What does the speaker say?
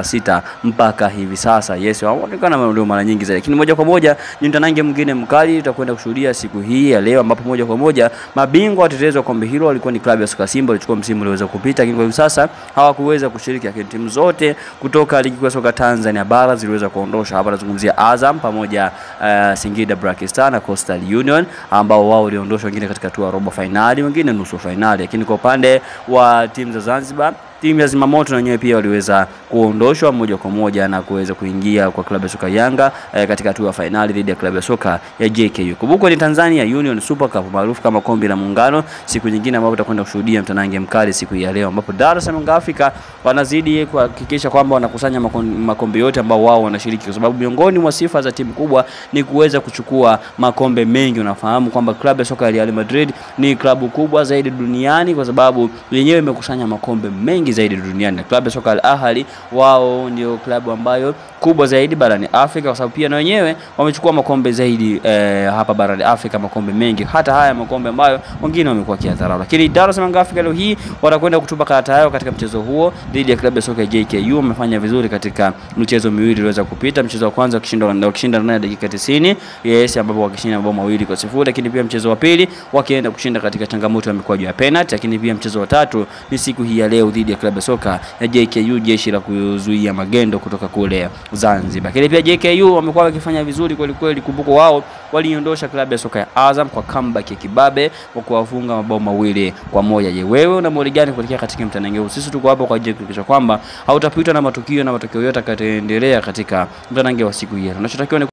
mara 6 mpaka hivi sasa. Yes, wanaonekana ndio mara nyingi zaidi. Lakini moja kwa moja ni mtanange mwingine mkali tutakwenda kushuhudia siku hii ya leo, ambapo moja kwa moja mabingwa watetezi wa kombe hilo walikuwa ni klabu ya soka Simba, walichukua msimu ulioweza kupita, lakini kwa hivi sasa hawakuweza kushiriki. Lakini timu zote kutoka ligi kuu ya soka Tanzania bara ziliweza kuondoshwa. Hapa nazungumzia Azam pamoja Singida Black Star na Coastal Union, ambao wao waliondoshwa, wengine katika hatua ya robo finali, wengine nusu finali. Lakini kwa upande wa timu za Zanzibar, timu ya Zimamoto na wenyewe pia waliweza kuondoshwa moja kwa moja na kuweza kuingia kwa klabu ya soka Yanga katika hatua ya finali dhidi ya klabu ya soka ya JKU. Kumbuka ni Tanzania Union Super Cup maarufu kama kombe la muungano, siku nyingine ambapo tutakwenda kushuhudia mtanange mkali siku ya leo, ambapo Dar es Salaam Africa wanazidi kuhakikisha kwamba wanakusanya makombe yote ambao wao wanashiriki, kwa sababu miongoni mwa sifa za timu kubwa ni kuweza kuchukua makombe mengi. Unafahamu kwamba klabu ya soka ya Real Madrid ni klabu kubwa zaidi duniani kwa sababu yenyewe imekusanya makombe mengi zaidi duniani, na klabu ya soka Al Ahly wao ndio klabu ambayo kubwa zaidi barani Afrika, kwa sababu pia na wenyewe wamechukua makombe zaidi hapa barani Afrika, makombe mengi, hata haya makombe ambayo wengine wamekuwa kiadharau. Lakini Dar es Salaam Africa leo hii watakwenda kutupa karata yao katika mchezo huo dhidi ya klabu ya soka ya JKU. Wamefanya vizuri katika michezo miwili iliweza kupita. Mchezo wa kwanza wakishinda ndani ya dakika 90, yes, ambapo wakishinda mabao 2-0, lakini pia mchezo wa pili wakienda kushinda katika changamoto ya mikwaju ya penalty. Lakini pia mchezo wa tatu ni siku hii ya leo dhidi ya klabu ya soka ya JKU, jeshi la kuzuia magendo kutoka kule Zanzibar. Lakini pia JKU wamekuwa wakifanya vizuri kweli kweli. Kumbuka wao waliondosha klabu ya soka ya Azam kwa comeback ya kibabe kwa kuwafunga mabao 2-1. Je, wewe una maoni gani kuelekea katika mtanange huu? Sisi tuko hapa kwa ajili ya kuhakikisha kwamba hautapitwa na matukio yote yatakayoendelea katika mtanange wa siku hii. Tunachotakiwa